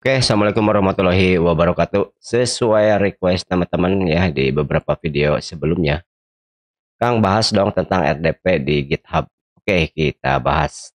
Oke, assalamualaikum warahmatullahi wabarakatuh. Sesuai request teman-teman ya di beberapa video sebelumnya, Kang bahas dong tentang RDP di GitHub. Oke, kita bahas.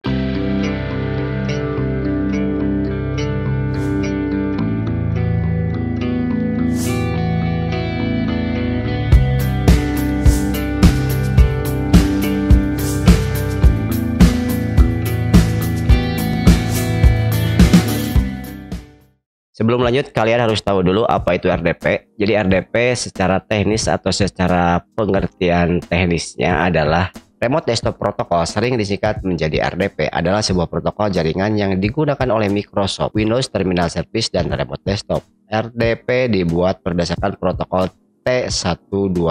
Sebelum lanjut, kalian harus tahu dulu apa itu RDP. Jadi RDP secara teknis atau secara pengertian teknisnya adalah Remote Desktop Protocol, sering disingkat menjadi RDP, adalah sebuah protokol jaringan yang digunakan oleh Microsoft Windows Terminal Service dan Remote Desktop. RDP dibuat berdasarkan protokol T120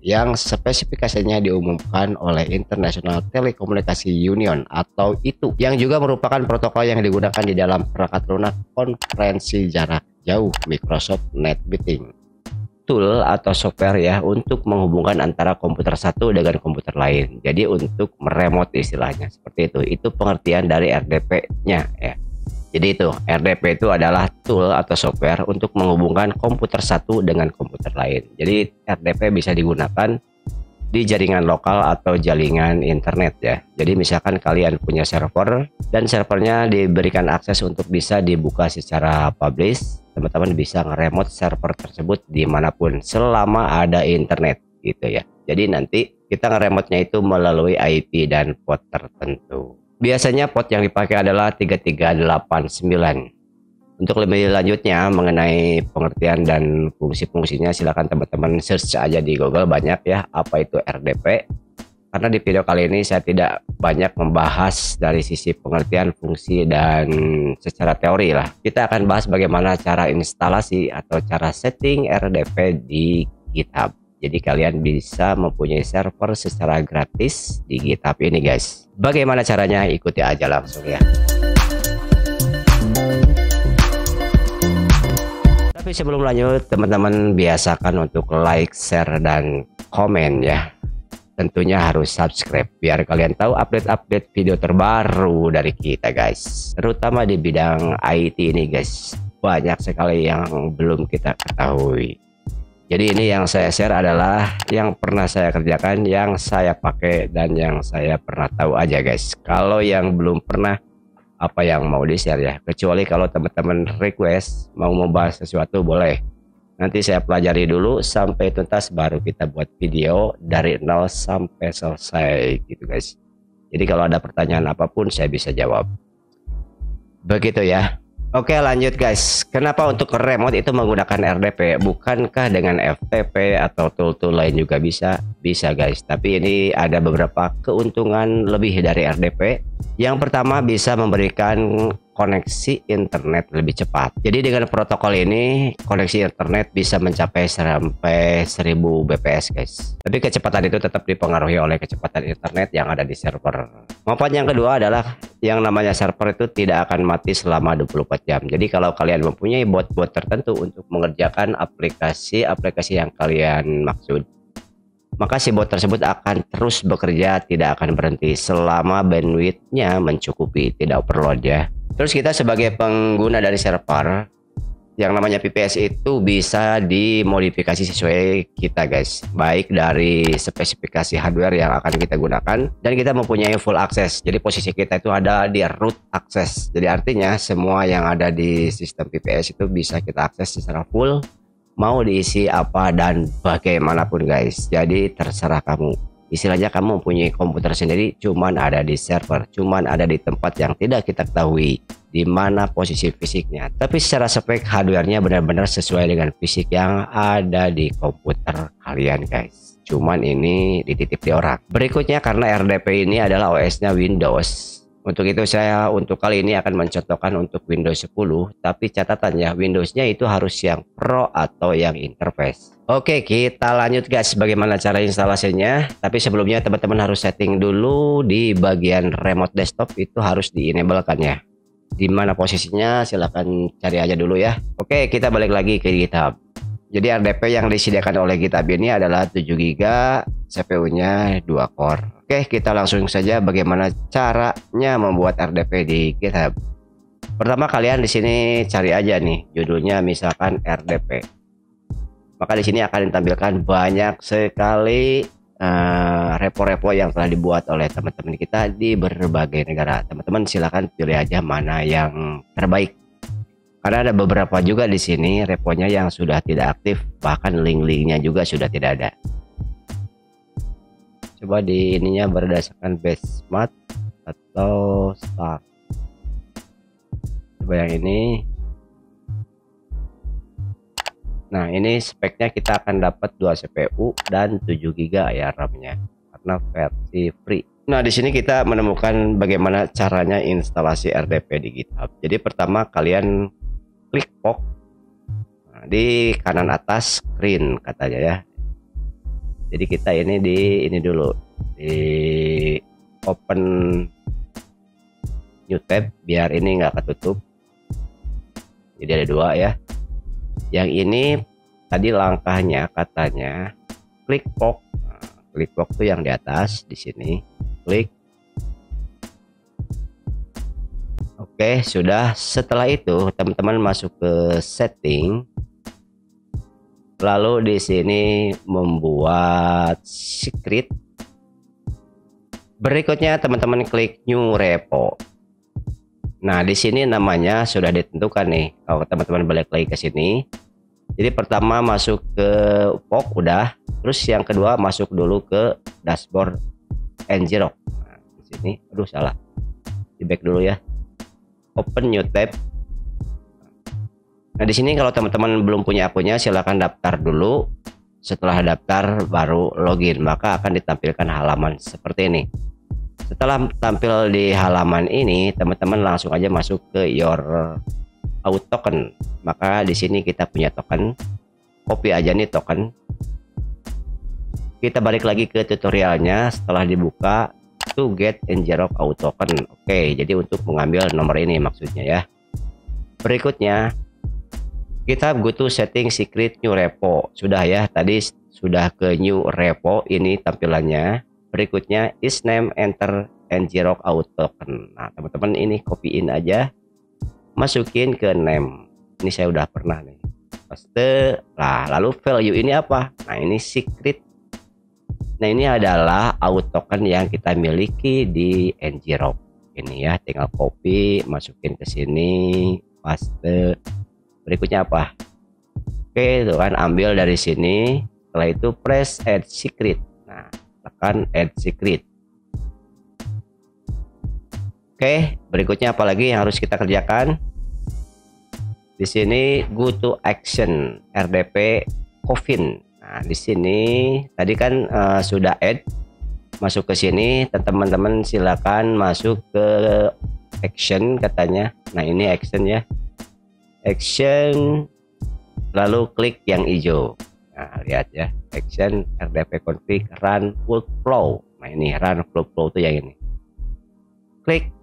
yang spesifikasinya diumumkan oleh International Telecommunication Union atau ITU, yang juga merupakan protokol yang digunakan di dalam perangkat lunak konferensi jarak jauh Microsoft NetMeeting, tool atau software ya untuk menghubungkan antara komputer satu dengan komputer lain. Jadi untuk meremote istilahnya seperti itu. Itu pengertian dari RDP-nya ya. Jadi itu RDP itu adalah tool atau software untuk menghubungkan komputer satu dengan komputer lain. Jadi RDP bisa digunakan di jaringan lokal atau jaringan internet ya. Jadi misalkan kalian punya server dan servernya diberikan akses untuk bisa dibuka secara publish, teman-teman bisa nge-remote server tersebut dimanapun selama ada internet gitu ya. Jadi nanti kita nge-remote-nya itu melalui IP dan port tertentu. Biasanya port yang dipakai adalah 3389. Untuk lebih lanjutnya mengenai pengertian dan fungsi-fungsinya, silakan teman-teman search aja di Google, banyak ya apa itu RDP. Karena di video kali ini saya tidak banyak membahas dari sisi pengertian, fungsi, dan secara teori lah. Kita akan bahas bagaimana cara instalasi atau cara setting RDP di GitHub. Jadi kalian bisa mempunyai server secara gratis di GitHub ini guys. Bagaimana caranya? Ikuti aja langsung ya. Tapi sebelum lanjut, teman-teman biasakan untuk like, share, dan komen ya. Tentunya harus subscribe biar kalian tahu update-update video terbaru dari kita guys. Terutama di bidang IT ini guys. Banyak sekali yang belum kita ketahui. Jadi ini yang saya share adalah yang pernah saya kerjakan, yang saya pakai, dan yang saya pernah tahu aja guys. Kalau yang belum pernah, apa yang mau di share ya. Kecuali kalau teman-teman request mau membahas sesuatu, boleh. Nanti saya pelajari dulu sampai tuntas, baru kita buat video dari nol sampai selesai gitu guys. Jadi kalau ada pertanyaan apapun saya bisa jawab. Begitu ya. Oke, lanjut guys. Kenapa untuk remote itu menggunakan RDP? Bukankah dengan FTP atau tool-tool lain juga bisa? Bisa guys. Tapi ini ada beberapa keuntungan lebih dari RDP. Yang pertama, bisa memberikan koneksi internet lebih cepat. Jadi dengan protokol ini koneksi internet bisa mencapai sampai 1000 bps guys. Tapi kecepatan itu tetap dipengaruhi oleh kecepatan internet yang ada di server. Manfaat yang kedua adalah yang namanya server itu tidak akan mati selama 24 jam. Jadi kalau kalian mempunyai bot-bot tertentu untuk mengerjakan aplikasi-aplikasi yang kalian maksud, maka si bot tersebut akan terus bekerja, tidak akan berhenti selama bandwidthnya mencukupi, tidak overload ya. Terus kita sebagai pengguna dari server, yang namanya VPS itu bisa dimodifikasi sesuai kita guys. Baik dari spesifikasi hardware yang akan kita gunakan, dan kita mempunyai full access. Jadi posisi kita itu ada di root access. Jadi artinya semua yang ada di sistem VPS itu bisa kita akses secara full, mau diisi apa dan bagaimanapun guys. Jadi terserah kamu. Istilahnya kamu mempunyai komputer sendiri, cuman ada di server, cuman ada di tempat yang tidak kita ketahui di mana posisi fisiknya. Tapi secara spek hardwarenya benar-benar sesuai dengan fisik yang ada di komputer kalian guys. Cuman ini dititip di orang. Berikutnya, karena RDP ini adalah OS-nya Windows. Untuk itu saya untuk kali ini akan mencontohkan untuk Windows 10, tapi catatannya Windows-nya itu harus yang Pro atau yang interface. Oke, kita lanjut guys bagaimana cara instalasinya. Tapi sebelumnya teman-teman harus setting dulu di bagian remote desktop, itu harus di-enable-kan ya. Di mana posisinya silahkan cari aja dulu ya. Oke, kita balik lagi ke GitHub. Jadi RDP yang disediakan oleh GitHub ini adalah 7 GB, CPU-nya 2 core. Oke, kita langsung saja bagaimana caranya membuat RDP di GitHub. Pertama kalian di sini cari aja nih judulnya misalkan RDP. Maka di sini akan ditampilkan banyak sekali repo-repo yang telah dibuat oleh teman-teman kita di berbagai negara. Teman-teman silakan pilih aja mana yang terbaik. Karena ada beberapa juga di sini reponya yang sudah tidak aktif, bahkan link-linknya juga sudah tidak ada. Coba di ininya berdasarkan Basement atau Start. Coba yang ini. Nah, ini speknya kita akan dapat 2 CPU dan 7 GB ya RAM-nya karena versi free. Nah, di sini kita menemukan bagaimana caranya instalasi RDP di GitHub. Jadi pertama kalian klik POC. Nah, di kanan atas screen katanya ya. Jadi kita ini dulu di open new tab biar ini nggak ketutup. Jadi ada 2 ya. Yang ini tadi langkahnya katanya klik POC. Nah, klik POC tuh yang di atas di sini. Klik. Oke, sudah. Setelah itu teman-teman masuk ke setting. Lalu di sini membuat secret. Berikutnya teman-teman klik new repo. Nah, di sini namanya sudah ditentukan nih. Kalau teman-teman balik lagi ke sini. Jadi pertama masuk ke POC udah, terus yang kedua masuk dulu ke dashboard Ngrok. Nah, di sini aduh salah. Di back dulu ya. Open new tab. Nah, di sini kalau teman-teman belum punya akunnya silahkan daftar dulu. Setelah daftar baru login, maka akan ditampilkan halaman seperti ini. Setelah tampil di halaman ini, teman-teman langsung aja masuk ke your out token. Maka di sini kita punya token. Copy aja nih token. Kita balik lagi ke tutorialnya setelah dibuka to get Ngrok out token. Oke, jadi untuk mengambil nomor ini maksudnya ya. Berikutnya kita go to setting secret new repo. Sudah ya, tadi sudah ke new repo, ini tampilannya. Berikutnya is name enter Ngrok out token. Nah, teman-teman ini copyin aja, masukin ke name. Ini saya udah pernah nih. Paste. Nah, lalu value ini apa? Nah, ini secret. Nah, ini adalah out token yang kita miliki di Ngrok. Ini ya, tinggal copy, masukin ke sini, paste. Berikutnya apa? Oke, itu kan ambil dari sini. Setelah itu press add secret. Nah, tekan add secret. Oke, berikutnya apa lagi yang harus kita kerjakan? Di sini go to action RDP Coffin. Nah, di sini tadi kan sudah add, masuk ke sini. Teman-teman silakan masuk ke action katanya. Nah, ini action ya. Action, lalu klik yang hijau. Nah, lihat ya, action RDP config run workflow. Nah, ini run workflow itu yang ini. Klik.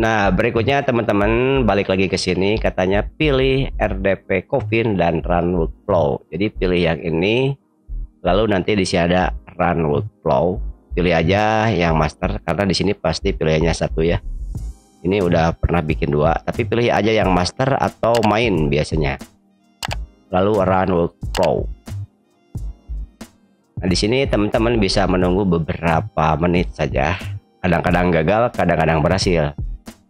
Nah, berikutnya teman-teman balik lagi ke sini, katanya pilih RDP Coffin dan run workflow. Jadi pilih yang ini, lalu nanti di sini ada run workflow. Pilih aja yang master karena di sini pasti pilihannya 1 ya. Ini udah pernah bikin 2, tapi pilih aja yang master atau main biasanya. Lalu run workflow. Nah, di sini teman-teman bisa menunggu beberapa menit saja. Kadang-kadang gagal, kadang-kadang berhasil.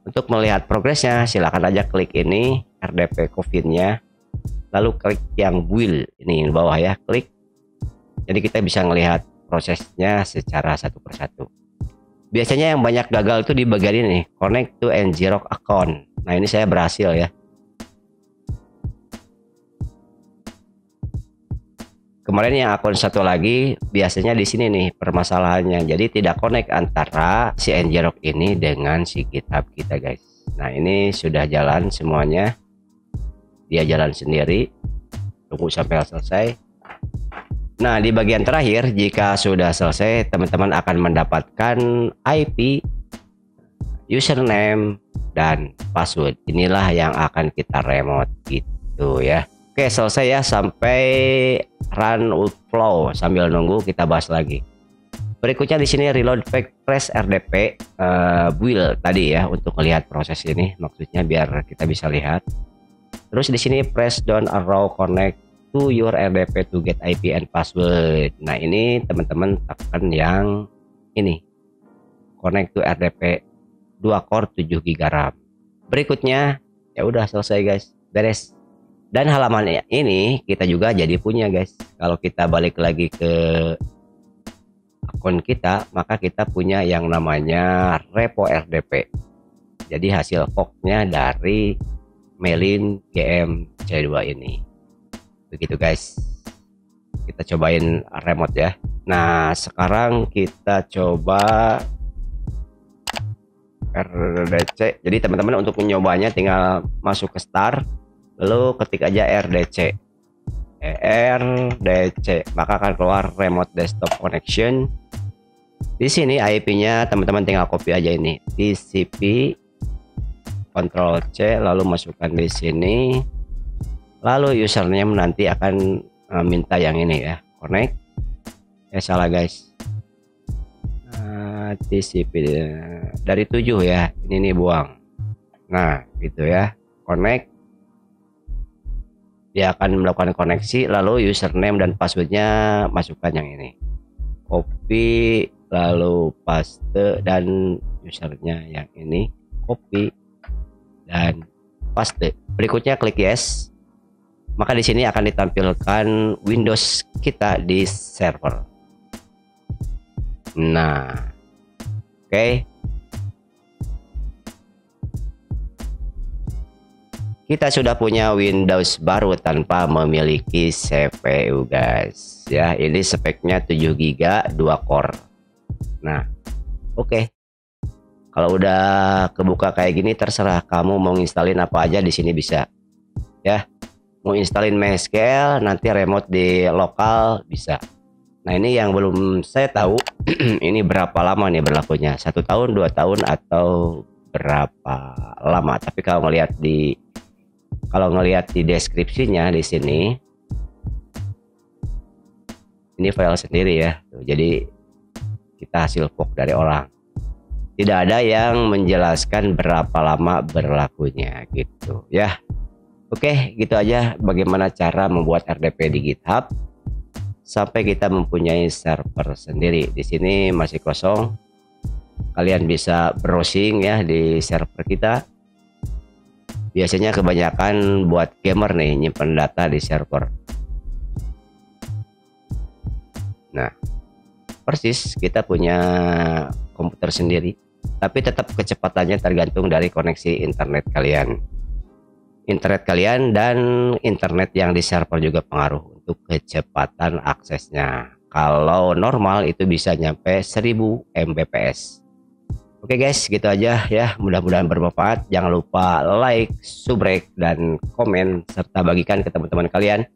Untuk melihat progresnya, silakan aja klik ini RDP Coffin-nya, lalu klik yang build ini di bawah ya, klik. Jadi kita bisa melihat prosesnya secara satu persatu. Biasanya yang banyak gagal itu di bagian ini, connect to Ngrok account. Nah, ini saya berhasil ya. Kemarin yang akun satu lagi biasanya di sini nih permasalahannya. Jadi tidak connect antara si Ngrok ini dengan si GitHub kita, guys. Nah, ini sudah jalan semuanya. Dia jalan sendiri. Tunggu sampai selesai. Nah, di bagian terakhir jika sudah selesai, teman-teman akan mendapatkan IP, username, dan password. Inilah yang akan kita remote gitu ya. Oke, selesai ya, sampai run workflow. Sambil nunggu kita bahas lagi. Berikutnya di sini reload press RDP build tadi ya, untuk melihat proses ini, maksudnya biar kita bisa lihat. Terus di sini press down arrow connect to your RDP to get IP and password. Nah ini teman-teman tekan yang ini, connect to RDP 2 core 7 GB RAM. Berikutnya ya udah selesai guys, beres. Dan halaman ini kita juga jadi punya guys. Kalau kita balik lagi ke akun kita, maka kita punya yang namanya repo RDP. Jadi hasil forknya dari Melin GM C2 ini. Begitu guys. Kita cobain remote ya. Nah, sekarang kita coba RDC. Jadi teman-teman untuk menyobanya tinggal masuk ke start, lalu ketik aja RDC. RDC, maka akan keluar remote desktop connection. Di sini IP-nya teman-teman tinggal copy aja ini, TCP Ctrl C, lalu masukkan di sini, lalu username nanti akan minta yang ini ya, connect. Salah guys, TCP dari 7 ya, ini buang. Nah gitu ya, connect, dia akan melakukan koneksi, lalu username dan passwordnya masukkan yang ini, copy, lalu paste, dan usernya yang ini copy dan paste. Berikutnya klik yes, maka di sini akan ditampilkan Windows kita di server. Nah, oke. Kita sudah punya Windows baru tanpa memiliki CPU guys. Ya, ini speknya 7 GB 2 core. Nah, oke. Kalau udah kebuka kayak gini, terserah kamu mau installin apa aja di sini bisa. Ya, mau installin MySQL, nanti remote di lokal bisa. Nah ini yang belum saya tahu ini berapa lama nih berlakunya, 1 tahun, 2 tahun, atau berapa lama. Tapi kalau ngelihat di deskripsinya di sini, ini file sendiri ya. Jadi kita hasil fork dari orang. Tidak ada yang menjelaskan berapa lama berlakunya gitu ya. Oke, gitu aja bagaimana cara membuat RDP di GitHub sampai kita mempunyai server sendiri. Di sini masih kosong. Kalian bisa browsing ya di server kita. Biasanya kebanyakan buat gamer nih, nyimpen data di server. Nah, persis kita punya komputer sendiri, tapi tetap kecepatannya tergantung dari koneksi internet kalian. Internet kalian dan internet yang di server juga pengaruh untuk kecepatan aksesnya. Kalau normal itu bisa nyampe 1000 Mbps. Oke guys, gitu aja ya. Mudah-mudahan bermanfaat. Jangan lupa like, subrek, dan komen, serta bagikan ke teman-teman kalian.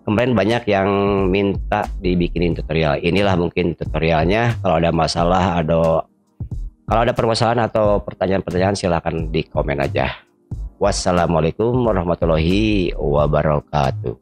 Kemarin banyak yang minta dibikinin tutorial. Inilah mungkin tutorialnya. Kalau ada masalah, kalau ada permasalahan atau pertanyaan-pertanyaan, silahkan di komen aja. Wassalamualaikum warahmatullahi wabarakatuh.